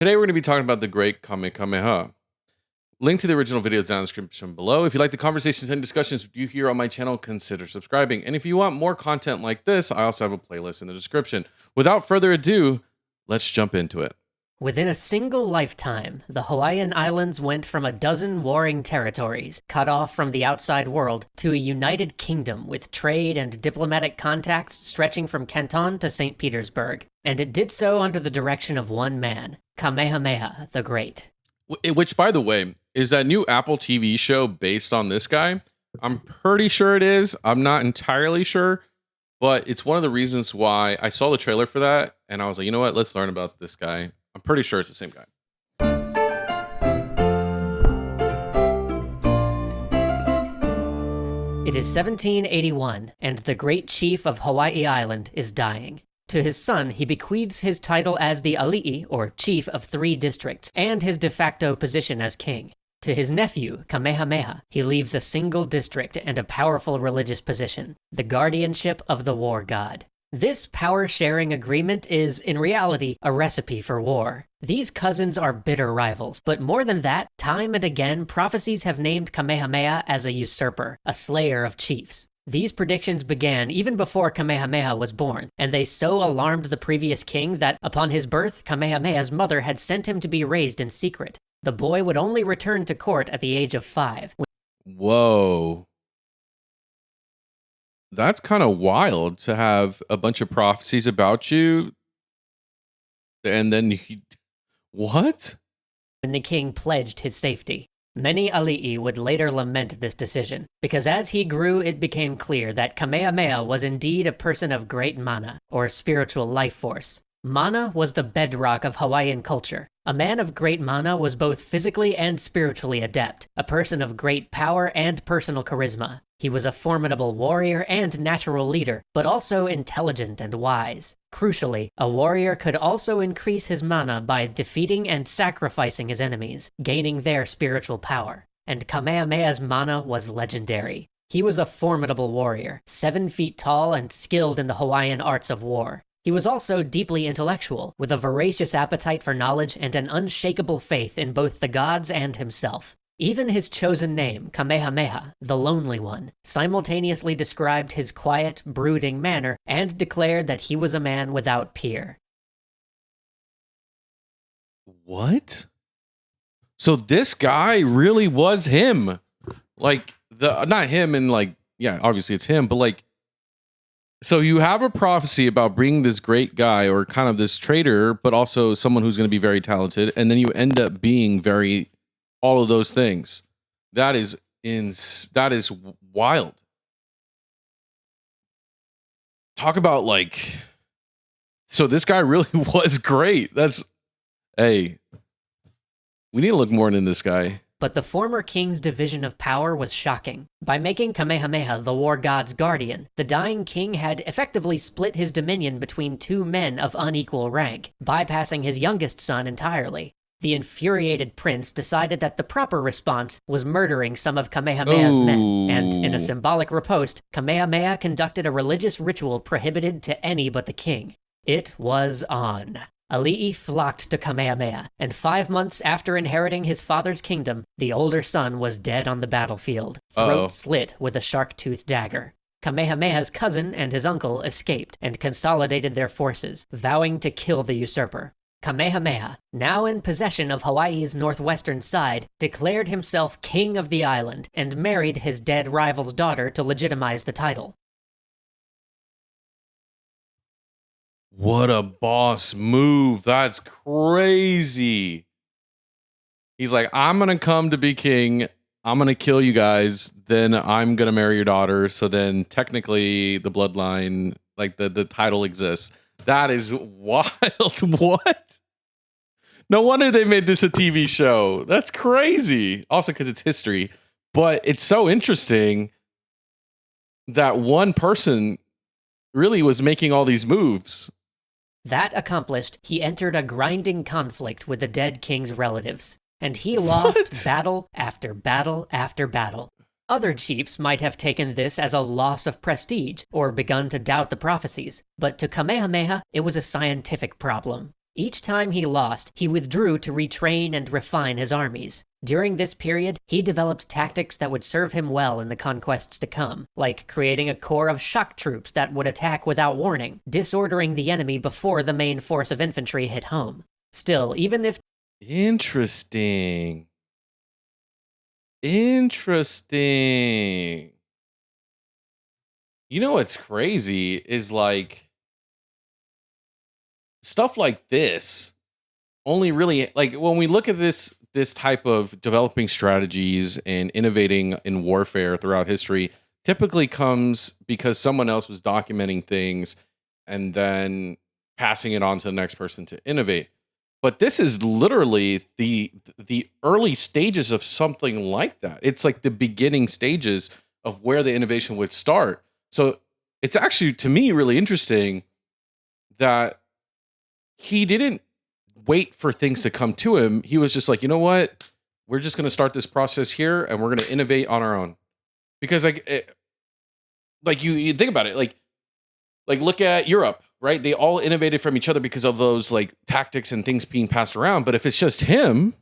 Today we're going to be talking about the Great Kamehameha. Link to the original video is down in the description below. If you like the conversations and discussions you hear on my channel, consider subscribing. And if you want more content like this, I also have a playlist in the description. Without further ado, let's jump into it. Within a single lifetime, the Hawaiian Islands went from a dozen warring territories, cut off from the outside world, to a united kingdom with trade and diplomatic contacts stretching from Canton to St. Petersburg. And it did so under the direction of one man, Kamehameha the Great. Which, by the way, is that new Apple TV show based on this guy? I'm pretty sure it is. I'm not entirely sure. But it's one of the reasons why I saw the trailer for that, and I was like, you know what? Let's learn about this guy. I'm pretty sure it's the same guy. It is 1781, and the great chief of Hawaii Island is dying. To his son, he bequeaths his title as the ali'i, or chief of 3 districts, and his de facto position as king. To his nephew, Kamehameha, he leaves a single district and a powerful religious position, the guardianship of the war god. This power-sharing agreement is, in reality, a recipe for war. These cousins are bitter rivals, but more than that, time and again, prophecies have named Kamehameha as a usurper, a slayer of chiefs. These predictions began even before Kamehameha was born, and they so alarmed the previous king that, upon his birth, Kamehameha's mother had sent him to be raised in secret. The boy would only return to court at the age of 5. Whoa. That's kind of wild to have a bunch of prophecies about you. And then what? When the king pledged his safety. Many ali'i would later lament this decision, because as he grew it became clear that Kamehameha was indeed a person of great mana, or spiritual life force. Mana was the bedrock of Hawaiian culture. A man of great mana was both physically and spiritually adept, a person of great power and personal charisma. He was a formidable warrior and natural leader, but also intelligent and wise. Crucially, a warrior could also increase his mana by defeating and sacrificing his enemies, gaining their spiritual power. And Kamehameha's mana was legendary. He was a formidable warrior, 7 feet tall and skilled in the Hawaiian arts of war. He was also deeply intellectual, with a voracious appetite for knowledge and an unshakable faith in both the gods and himself. Even his chosen name, Kamehameha, the Lonely One, simultaneously described his quiet, brooding manner and declared that he was a man without peer. What? So this guy really was him. Like, not him and like, yeah, obviously it's him, but like, so you have a prophecy about bringing this great guy or kind of this traitor, but also someone who's going to be very talented. And then you end up being all of those things. That is wild. Talk about like, so this guy really was great. Hey, we need to look more into this guy. But the former king's division of power was shocking. By making Kamehameha the war god's guardian, the dying king had effectively split his dominion between 2 men of unequal rank, bypassing his youngest son entirely. The infuriated prince decided that the proper response was murdering some of Kamehameha's men, and in a symbolic riposte, Kamehameha conducted a religious ritual prohibited to any but the king. It was on. Ali'i flocked to Kamehameha, and 5 months after inheriting his father's kingdom, the older son was dead on the battlefield, throat slit with a shark-toothed dagger. Kamehameha's cousin and his uncle escaped and consolidated their forces, vowing to kill the usurper. Kamehameha, now in possession of Hawaii's northwestern side, declared himself king of the island and married his dead rival's daughter to legitimize the title. What a boss move. That's crazy. He's like, I'm going to come to be king. I'm going to kill you guys. Then I'm going to marry your daughter. So then technically the bloodline, like the title exists. That is wild. What? No wonder they made this a TV show. That's crazy. Also because it's history. But it's so interesting that one person really was making all these moves. That accomplished, he entered a grinding conflict with the dead king's relatives, and he lost battle after battle after battle. Other chiefs might have taken this as a loss of prestige or begun to doubt the prophecies, but to Kamehameha, it was a scientific problem. Each time he lost, he withdrew to retrain and refine his armies. During this period, he developed tactics that would serve him well in the conquests to come, like creating a corps of shock troops that would attack without warning, disordering the enemy before the main force of infantry hit home. Still, even if... Interesting. Interesting. You know what's crazy is like stuff like this only really like when we look at this type of developing strategies and innovating in warfare throughout history typically comes because someone else was documenting things and then passing it on to the next person to innovate. But this is literally the early stages of something like that. It's like the beginning stages of where the innovation would start. So it's actually, to me, really interesting that he didn't wait for things to come to him. He was just like, you know what? We're just going to start this process here and we're going to innovate on our own. Because like you think about it, like look at Europe, right? They all innovated from each other because of those like tactics and things being passed around. But if it's just him,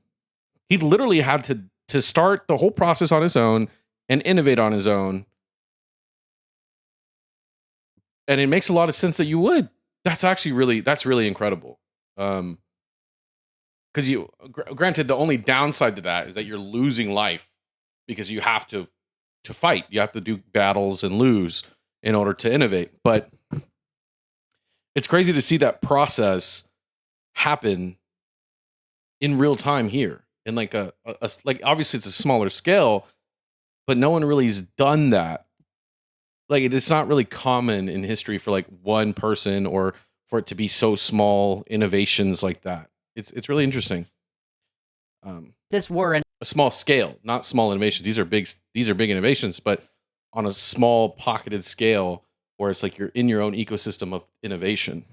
he literally had to start the whole process on his own and innovate on his own. And it makes a lot of sense that you would. That's really incredible. Because granted, the only downside to that is that you're losing life because you have to fight. You have to do battles and lose in order to innovate. But it's crazy to see that process happen in real time here. In like a like obviously it's a smaller scale, but no one really has done that. Like it's not really common in history for like one person or for it to be so small innovations like that. It's really interesting. This war and a small scale, not small innovations. These are big innovations, but on a small pocketed scale where it's like you're in your own ecosystem of innovation.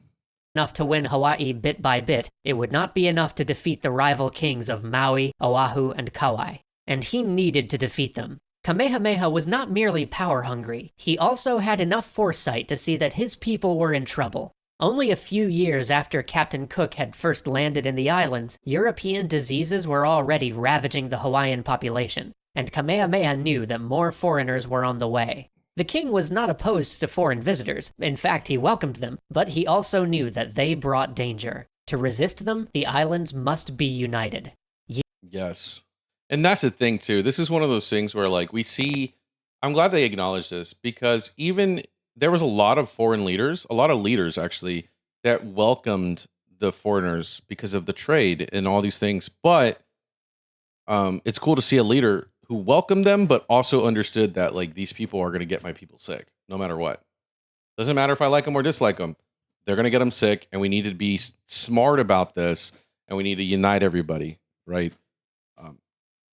Enough to win Hawaii bit by bit, it would not be enough to defeat the rival kings of Maui, Oahu, and Kauai. And he needed to defeat them. Kamehameha was not merely power-hungry, he also had enough foresight to see that his people were in trouble. Only a few years after Captain Cook had first landed in the islands, European diseases were already ravaging the Hawaiian population, and Kamehameha knew that more foreigners were on the way. The king was not opposed to foreign visitors, in fact he welcomed them, but he also knew that they brought danger. To resist them, the islands must be united. Yes. And that's the thing too. This is one of those things where like we see, I'm glad they acknowledge this because even there was a lot of leaders actually that welcomed the foreigners because of the trade and all these things. But it's cool to see a leader who welcomed them, but also understood that like these people are going to get my people sick no matter what. Doesn't matter if I like them or dislike them. They're going to get them sick. And we need to be smart about this. And we need to unite everybody, right?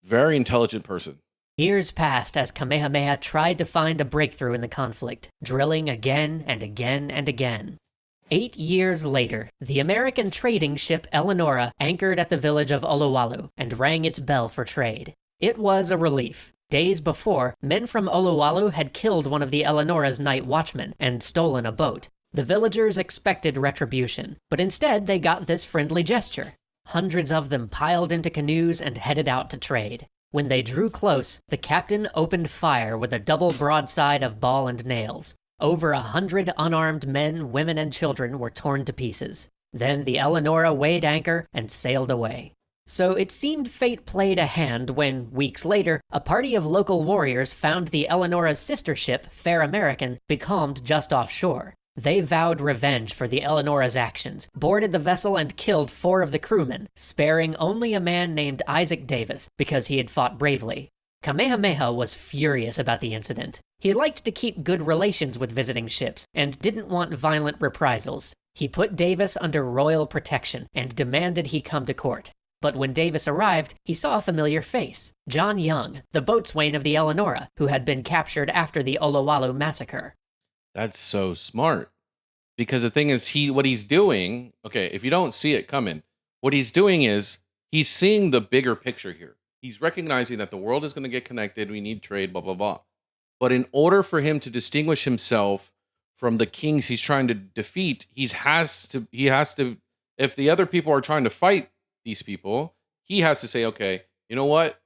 Very intelligent person. Years passed as Kamehameha tried to find a breakthrough in the conflict, drilling again and again and again. 8 years later, the American trading ship Eleonora anchored at the village of Olowalu and rang its bell for trade. It was a relief. Days before, men from Olowalu had killed one of the Eleonora's night watchmen and stolen a boat. The villagers expected retribution, but instead they got this friendly gesture. Hundreds of them piled into canoes and headed out to trade. When they drew close, the captain opened fire with a double broadside of ball and nails. Over 100 unarmed men, women, and children were torn to pieces. Then the Eleonora weighed anchor and sailed away. So it seemed fate played a hand when, weeks later, a party of local warriors found the Eleonora's sister ship, Fair American, becalmed just offshore. They vowed revenge for the Eleonora's actions, boarded the vessel and killed 4 of the crewmen, sparing only a man named Isaac Davis because he had fought bravely. Kamehameha was furious about the incident. He liked to keep good relations with visiting ships and didn't want violent reprisals. He put Davis under royal protection and demanded he come to court. But when Davis arrived, he saw a familiar face, John Young, the boatswain of the Eleonora, who had been captured after the Olowalu massacre. That's so smart. Because the thing is, what he's doing, okay, if you don't see it coming, what he's doing is he's seeing the bigger picture here. He's recognizing that the world is going to get connected. We need trade, blah, blah, blah. But in order for him to distinguish himself from the kings he's trying to defeat, he has to If the other people are trying to fight these people, he has to say, okay, you know what?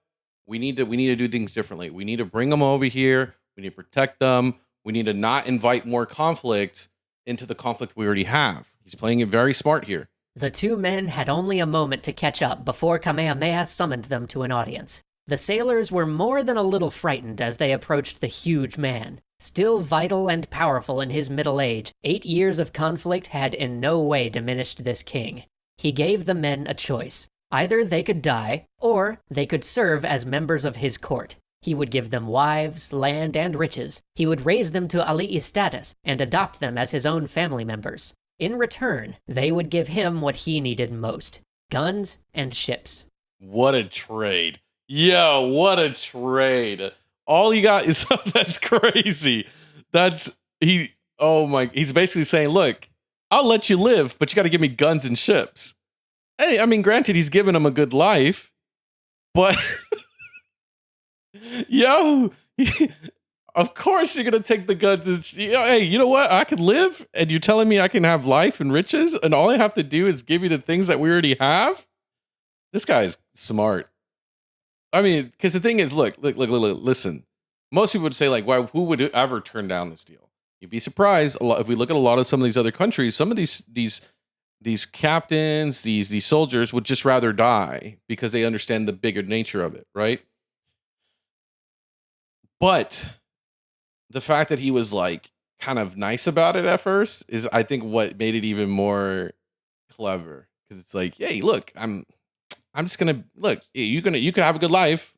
We need to do things differently. We need to bring them over here. We need to protect them. We need to not invite more conflict into the conflict we already have. He's playing it very smart here. The two men had only a moment to catch up before Kamehameha summoned them to an audience. The sailors were more than a little frightened as they approached the huge man. Still vital and powerful in his middle age, 8 years of conflict had in no way diminished this king. He gave the men a choice. Either they could die, or they could serve as members of his court. He would give them wives, land, and riches. He would raise them to ali'i status and adopt them as his own family members. In return, they would give him what he needed most: guns and ships. What a trade. Yo, what a trade. All you got is that's crazy. He's basically saying, look, I'll let you live, but you got to give me guns and ships. Hey, I mean, granted, he's giving him a good life, but yo, of course you're going to take the guns and, hey, you know what? I can live, and you're telling me I can have life and riches, and all I have to do is give you the things that we already have? This guy is smart. I mean, because the thing is, look, listen. Most people would say, like, why? Who would ever turn down this deal? You'd be surprised. If we look at a lot of some of these other countries, some of these captains, these soldiers would just rather die because they understand the bigger nature of it, right? But the fact that he was like kind of nice about it at first is, I think, what made it even more clever. Because it's like, hey, look, I'm just gonna look. You can have a good life,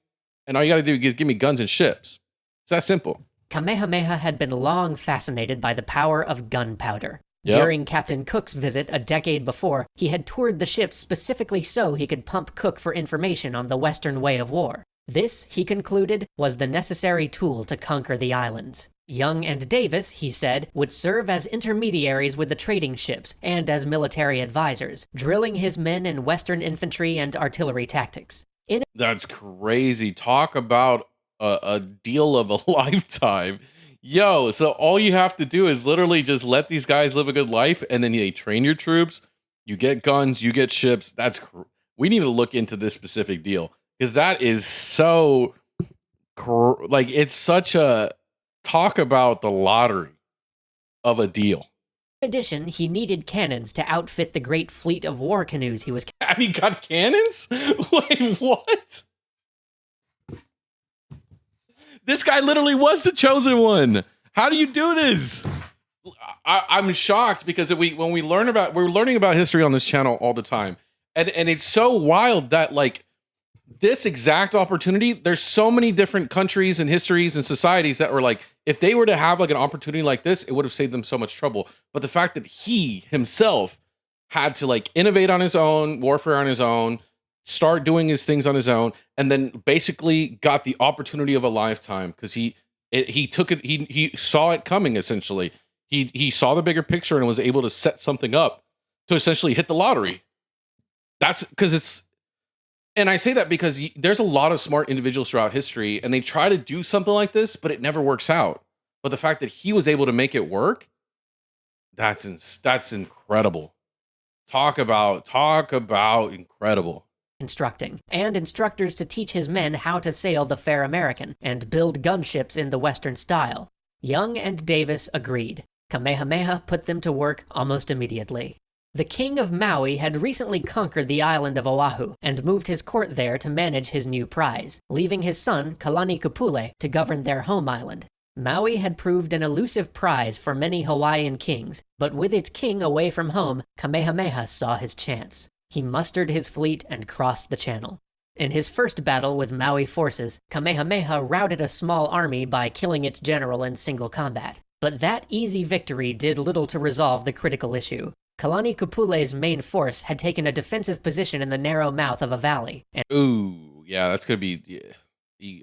and all you got to do is give me guns and ships. It's that simple. Kamehameha had been long fascinated by the power of gunpowder. Yep. During Captain Cook's visit a decade before, he had toured the ships specifically so he could pump Cook for information on the Western way of war. This, he concluded, was the necessary tool to conquer the islands. Young and Davis, he said, would serve as intermediaries with the trading ships and as military advisors, drilling his men in Western infantry and artillery tactics. That's crazy. Talk about a deal of a lifetime. Yo, so all you have to do is literally just let these guys live a good life, and then they train your troops, you get guns, you get ships. We need to look into this specific deal, because that is so, like, it's such a, talk about the lottery of a deal. In addition, he needed cannons to outfit the great fleet of war canoes he was... And he got cannons? Wait, what? This guy literally was the chosen one. How do you do this? I'm shocked, because we're learning about history on this channel all the time. And it's so wild that, like, this exact opportunity, there's so many different countries and histories and societies that were like, if they were to have like an opportunity like this, it would have saved them so much trouble. But the fact that he himself had to like innovate on his own, warfare on his own, start doing his things on his own, and then basically got the opportunity of a lifetime, because he took it, he saw it coming. Essentially, he saw the bigger picture and was able to set something up to essentially hit the lottery. That's because it's, and I say that because there's a lot of smart individuals throughout history, and they try to do something like this, but it never works out. But the fact that he was able to make it work, that's incredible. Talk about incredible. Constructing, and instructors to teach his men how to sail the fair American and build gunships in the Western style. Young and Davis agreed. Kamehameha put them to work almost immediately. The king of Maui had recently conquered the island of Oahu and moved his court there to manage his new prize, leaving his son, Kalani Kupule, to govern their home island. Maui had proved an elusive prize for many Hawaiian kings, but with its king away from home, Kamehameha saw his chance. He mustered his fleet and crossed the channel. In his first battle with Maui forces, Kamehameha routed a small army by killing its general in single combat. But that easy victory did little to resolve the critical issue. Kalani Kupule's main force had taken a defensive position in the narrow mouth of a valley. Ooh, yeah, that's going to be...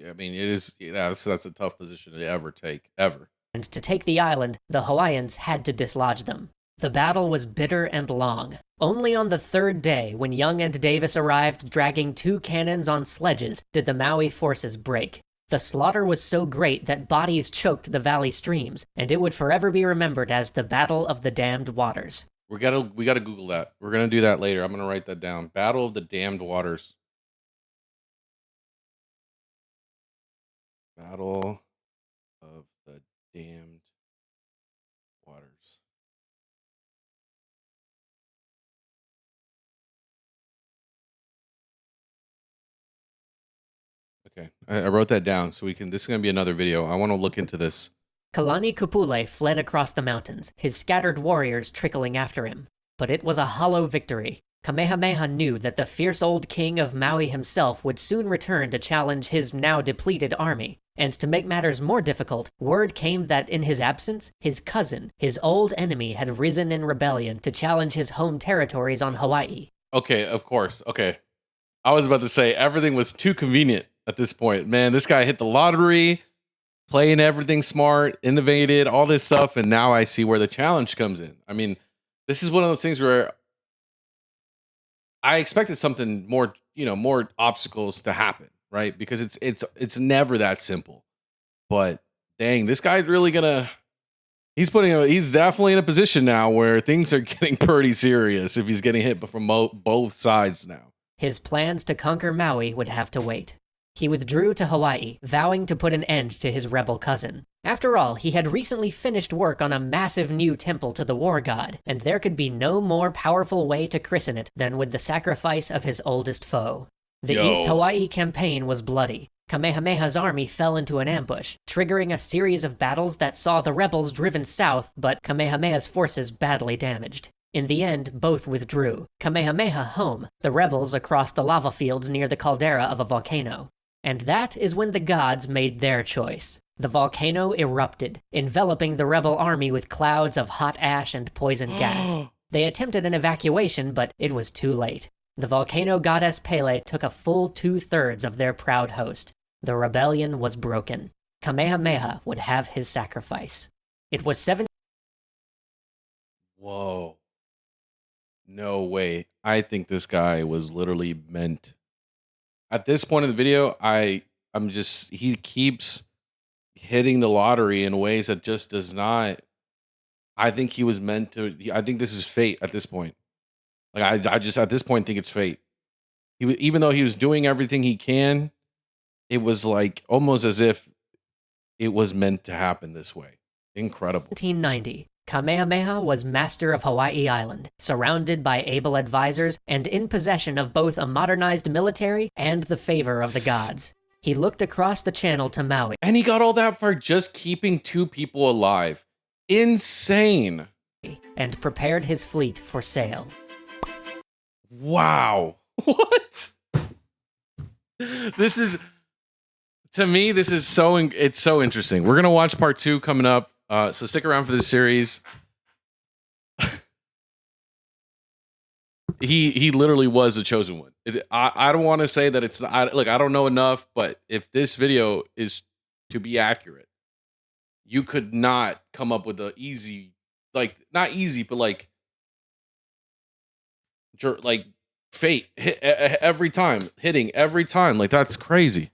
I mean, it is... Yeah, that's a tough position to ever take, ever. And to take the island, the Hawaiians had to dislodge them. The battle was bitter and long. Only on the third day, when Young and Davis arrived dragging 2 cannons on sledges, did the Maui forces break. The slaughter was so great that bodies choked the valley streams, and it would forever be remembered as the Battle of the Damned Waters. We gotta Google that. We're gonna do that later. I'm gonna write that down. Battle of the Damned Waters. Battle of the Damned Waters. Okay, I wrote that down so we can. This is gonna be another video. I want to look into this. Kalani Kupule fled across the mountains, his scattered warriors trickling after him. But it was a hollow victory. Kamehameha knew that the fierce old king of Maui himself would soon return to challenge his now depleted army. And to make matters more difficult, word came that in his absence, his cousin, his old enemy, had risen in rebellion to challenge his home territories on Hawaii. Okay, of course. Okay. I was about to say everything was too convenient at this point. Man, this guy hit the lottery, playing everything smart, innovated, all this stuff, and now I see where the challenge comes in. I mean, this is one of those things where I expected something more, more obstacles to happen, right? Because it's never that simple. But dang, this guy's really gonna he's definitely in a position now where things are getting pretty serious if he's getting hit from both sides now. His plans to conquer Maui would have to wait. He withdrew to Hawaii, vowing to put an end to his rebel cousin. After all, he had recently finished work on a massive new temple to the war god, and there could be no more powerful way to christen it than with the sacrifice of his oldest foe. The East Hawaii campaign was bloody. Kamehameha's army fell into an ambush, triggering a series of battles that saw the rebels driven south, but Kamehameha's forces badly damaged. In the end, both withdrew. Kamehameha home, the rebels across the lava fields near the caldera of a volcano. And that is when the gods made their choice. The volcano erupted, enveloping the rebel army with clouds of hot ash and poison gas. They attempted an evacuation, but it was too late. The volcano goddess Paiʻea took a full 2/3 of their proud host. The rebellion was broken. Kamehameha would have his sacrifice. It was 7. Whoa. No way. I think this guy was literally meant. At this point in the video, he keeps hitting the lottery in ways that just does not. I think he was meant to. I think this is fate at this point. Like I just at this point think it's fate. Even though he was doing everything he can, it was like almost as if it was meant to happen this way. Incredible. 1790. Kamehameha was master of Hawaii Island, surrounded by able advisors and in possession of both a modernized military and the favor of the gods. He looked across the channel to Maui. And he got all that for just keeping 2 people alive. Insane. And prepared his fleet for sail. Wow. What? This is, to me, this is it's so interesting. We're going to watch part 2 coming up. So stick around for this series. He literally was the chosen one. I don't want to say that it's I don't know enough, but if this video is to be accurate, you could not come up with a easy, not easy, but fate hit every time, hitting every time. Like, that's crazy.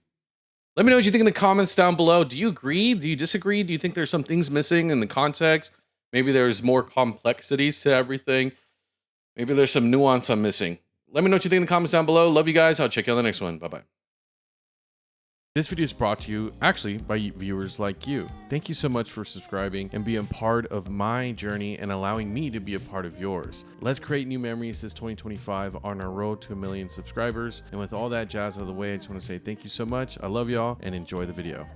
Let me know what you think in the comments down below. Do you agree? Do you disagree? Do you think there's some things missing in the context? Maybe there's more complexities to everything. Maybe there's some nuance I'm missing. Let me know what you think in the comments down below. Love you guys. I'll check you on the next one. Bye-bye. This video is brought to you, actually, by viewers like you. Thank you so much for subscribing and being part of my journey and allowing me to be a part of yours. Let's create new memories this 2025 on our road to 1 million subscribers. And with all that jazz out of the way, I just want to say thank you so much. I love y'all and enjoy the video.